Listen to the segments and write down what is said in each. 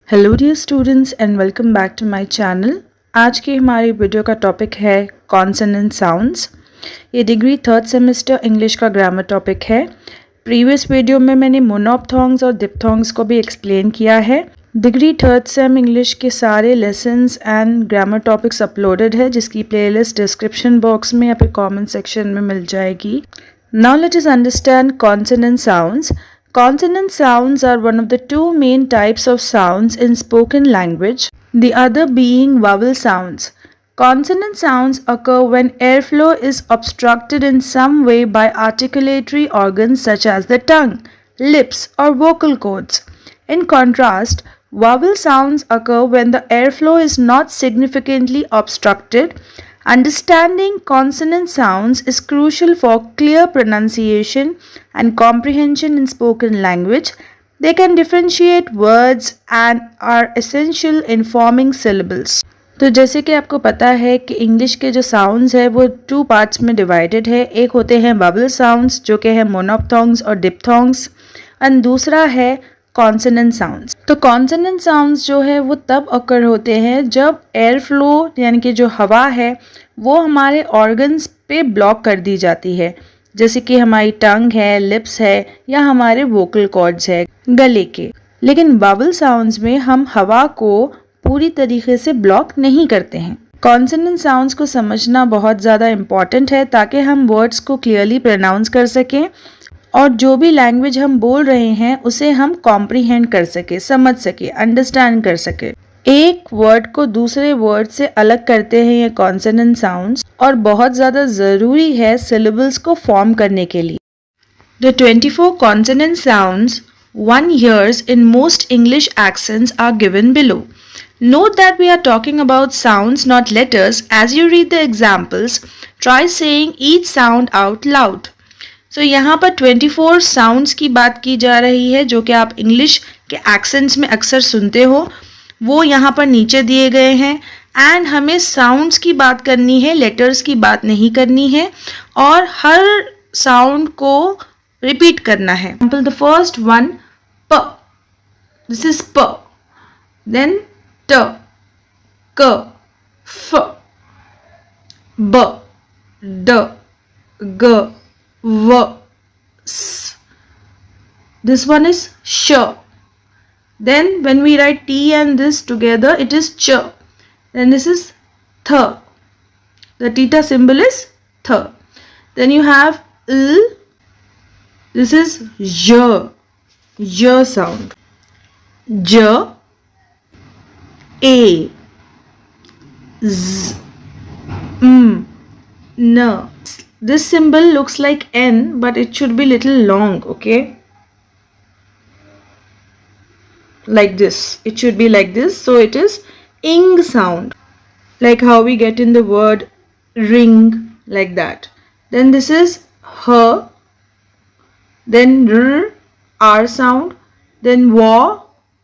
Hello dear students and welcome back to my channel. आज की हमारी वीडियो का टॉपिक है कॉन्सोनेंट साउंड्स। ये डिग्री थर्ड सेमेस्टर इंग्लिश का ग्रामर टॉपिक है। प्रीवियस वीडियो में मैंने मोनोप्थॉन्ग्स और डिप्थॉन्ग्स को भी एक्सप्लेन किया है। डिग्री थर्ड सेम इंग्लिश के सारे lessons and grammar topics uploaded है, जिसकी प्लेलिस्ट डिस्क्रिप्शन बॉक्स में या फिर कमेंट सेक्शन में मिल जाएगी। Now let us understand consonant sounds. Consonant sounds are one of the two main types of sounds in spoken language, the other being vowel sounds. Consonant sounds occur when airflow is obstructed in some way by articulatory organs such as the tongue, lips, or vocal cords. In contrast, vowel sounds occur when the airflow is not significantly obstructed. Understanding consonant sounds is crucial for clear pronunciation and comprehension in spoken language. They can differentiate words and are essential in forming syllables. तो जैसे कि आपको पता है कि English के जो sounds है वो टू पार्ट्स में डिवाइडेड है। एक होते हैं वॉवल साउंड्स जो कि है मोनोप्थॉन्ग्स और डिप्थॉन्ग्स, एंड दूसरा है कॉन्सोनेंट साउंड्स। तो कॉन्सोनेंट साउंड्स जो है वो तब अकर होते हैं जब एयर फ्लो यानी कि जो हवा है वो हमारे ऑर्गन्स पे ब्लॉक कर दी जाती है, जैसे कि हमारी टंग है, लिप्स है या हमारे वोकल कॉर्ड्स है गले के। लेकिन वॉवल साउंड्स में हम हवा को पूरी तरीके से ब्लॉक नहीं करते हैं। कॉन्सोनेंट साउंड्स को समझना बहुत ज़्यादा इम्पॉर्टेंट है ताकि हम वर्ड्स को क्लियरली प्रोनाउंस कर सकें और जो भी लैंग्वेज हम बोल रहे हैं उसे हम कॉम्प्रीहेंड कर सके, समझ सके, अंडरस्टैंड कर सके। एक वर्ड को दूसरे वर्ड से अलग करते हैं ये कॉन्सोनेंट साउंड्स और बहुत ज़्यादा ज़रूरी है सिलेबल्स को फॉर्म करने के लिए। The 24 consonant sounds one hears in most English accents are given below. Note that we are talking about sounds, not letters. As you read the examples, try saying each sound out loud. So यहाँ पर 24 sounds की बात की जा रही है जो कि आप इंग्लिश के एक्सेंट्स में अक्सर सुनते हो, वो यहाँ पर नीचे दिए गए हैं। एंड हमें साउंड्स की बात करनी है, लेटर्स की बात नहीं करनी है, और हर साउंड को रिपीट करना है। द फर्स्ट वन प, दिस इज प, देन ट, क, फ, ब, ड, ग, v, s. This one is sh. Then when we write t and this together, it is ch. Then this is th. The theta symbol is th. Then you have l. This is j. J sound. J, a, z, m, n. This symbol looks like N, but it should be little long, okay? Like this. It should be like this. So it is ing sound. Like how we get in the word ring, like that. Then this is her. Then r, R sound. Then wa.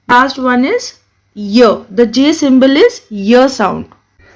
Last one is y. The J symbol is y sound.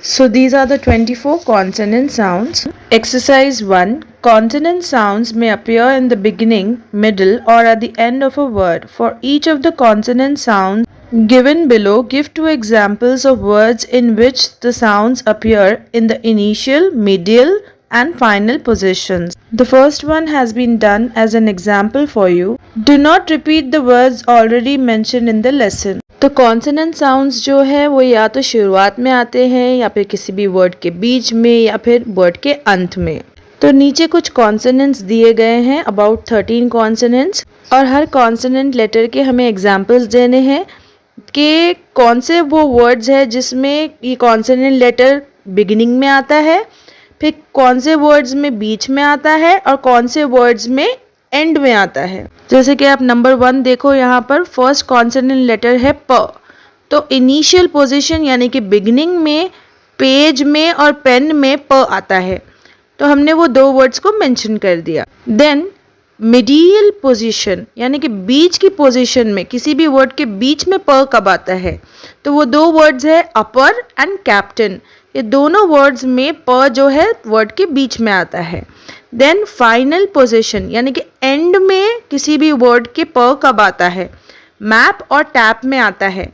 So these are the 24 consonant sounds. Exercise 1. Consonant sounds may appear in the beginning, middle, or at the end of a word. For each of the consonant sounds given below, give 2 examples of words in which the sounds appear in the initial, medial, and final positions. The first one has been done as an example for you. Do not repeat the words already mentioned in the lesson. तो consonant sounds जो है वो या तो शुरुआत में आते हैं या फिर किसी भी वर्ड के बीच में या फिर वर्ड के अंत में। तो नीचे कुछ कॉन्सोनेंट्स दिए गए हैं, अबाउट 13 कॉन्सोनेंट्स, और हर कॉन्सोनेंट लेटर के हमें एग्जांपल्स देने हैं कि कौन से वो वर्ड्स है जिसमें ये कॉन्सोनेंट लेटर बिगिनिंग में आता है, फिर कौन से वर्ड्स में बीच में आता है और कौन से वर्ड्स में एंड में आता है। जैसे कि आप नंबर 1 देखो, यहाँ पर फर्स्ट कॉन्सोनेंट लेटर है प। तो इनिशियल पोजीशन यानी कि बिगिनिंग में पेज में और पेन में प आता है, तो हमने वो 2 वर्ड्स को मेंशन कर दिया। देन मिडियल पोजीशन यानी कि बीच की पोजीशन में किसी भी वर्ड के बीच में प कब आता है, तो वो 2 वर्ड्स है अपर एंड कैप्टन। ये दोनों वर्ड्स में प जो है वर्ड के बीच में आता है। देन फाइनल पोजीशन यानी कि एंड में किसी भी वर्ड के प कब आता है, मैप और टैप में आता है।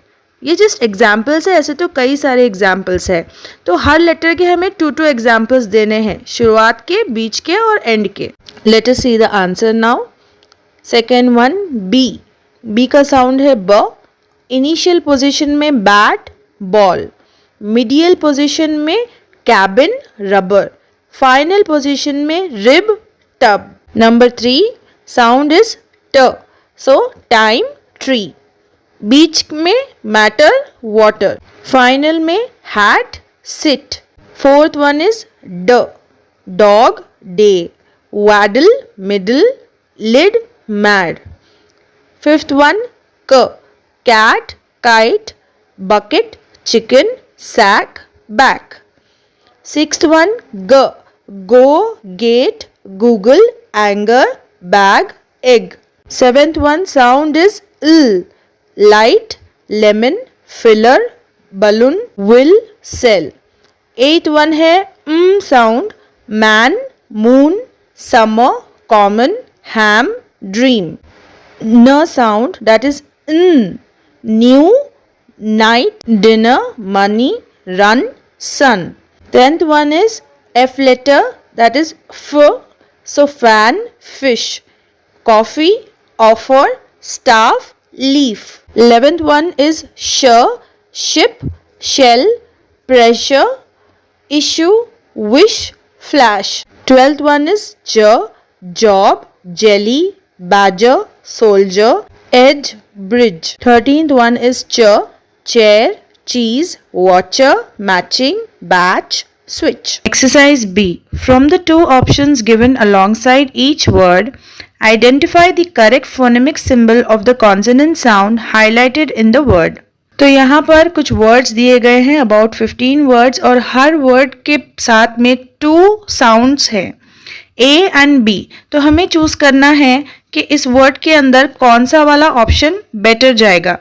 ये जस्ट एग्जाम्पल्स है, ऐसे तो कई सारे एग्जाम्पल्स है। तो हर लेटर के हमें 2 एग्जाम्पल्स देने हैं, शुरुआत के, बीच के और एंड के। Let us see the answer now. Second one B. B का साउंड है ब। इनिशियल पोजीशन में बैट बॉल, मिडियल पोजीशन में कैबिन रबर, फाइनल पोजीशन में rib tub. Number 3 sound is ट, सो टाइम ट्री। बीच में मैटर वाटर, फाइनल में hat sit. Fourth one is ड, dog day, waddle middle, lid mad. Fifth one क, cat kite, bucket chicken, sack back. Sixth one ग, go get, Google anger, bag egg. Seventh one sound is l, light lemon filler balloon will sell। Eight one है sound, man moon summer common ham dream। न sound that is new night dinner money run sun। Tenth one is f letter that is f, so fan fish, coffee offer staff leaf। 11th one is sh, ship shell pressure issue wish flash। 12th one is j, job jelly badger soldier edge bridge। 13th one is ch, chair cheese watcher matching batch switch। Exercise B. From the 2 options given alongside each word, identify the correct phonemic symbol of the consonant sound highlighted in the word। तो यहाँ पर कुछ words दिए गए हैं, about 15 words, और हर word के साथ में 2 साउंड्स हैं, ए एंड बी। तो हमें चूज करना है कि इस वर्ड के अंदर कौन सा वाला ऑप्शन बेटर जाएगा।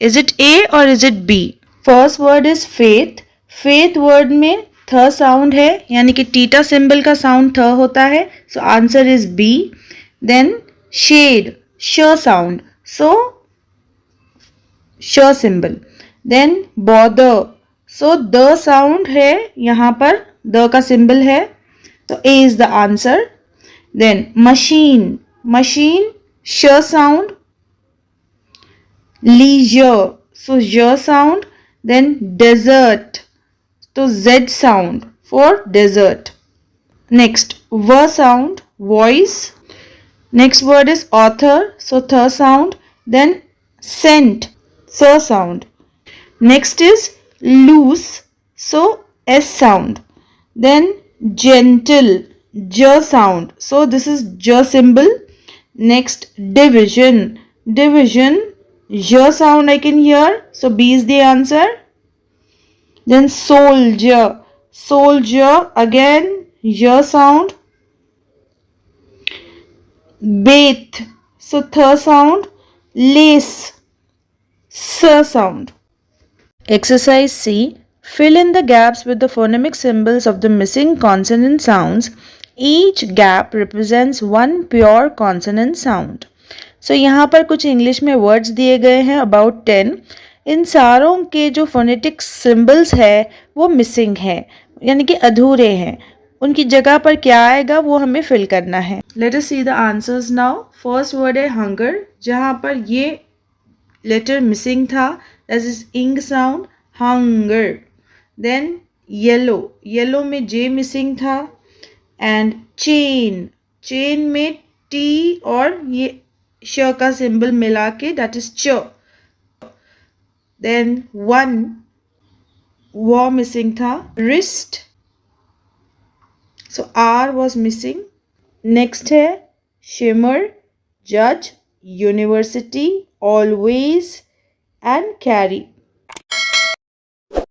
इज इट ए और is it be? First word is faith. Faith word में थ साउंड है, यानी कि टीटा सिंबल का साउंड थ होता है, so answer is B. Then shade, श साउंड, सो श सिंबल। देन बॉदर, सो द साउंड है, यहाँ पर द का सिंबल है, तो A is the answer. Then machine, machine श साउंड, लीजर, सो ज साउंड। देन डेजर्ट, तो Z sound for desert। Next V sound, voice। Next word is author, so th sound। Then scent, s sound। Next is loose, so S sound। Then gentle, j sound, so this is j symbol। Next division, division j sound I can hear, so B is the answer। Then soldier, soldier again y sound। Bath, so th sound। Lace, s sound। Exercise C. Fill in the gaps with the phonemic symbols of the missing consonant sounds. Each gap represents one pure consonant sound। So यहाँ पर कुछ English में words दिए गए हैं, about 10। इन सारों के जो फोनेटिक सिंबल्स है वो मिसिंग है, यानी कि अधूरे हैं। उनकी जगह पर क्या आएगा वो हमें फिल करना है। Let us see the answers now. First word है हंगर, जहाँ पर ये लेटर मिसिंग था, that is ing sound, hunger. Then yellow, yellow में जे मिसिंग था। एंड चेन, चेन में टी और ये श का सिंबल मिला के दैट इज च। देन वन वो मिसिंग था, wrist, so R was missing. Next है शिमर, जज, यूनिवर्सिटी, ऑलवेज एंड कैरी।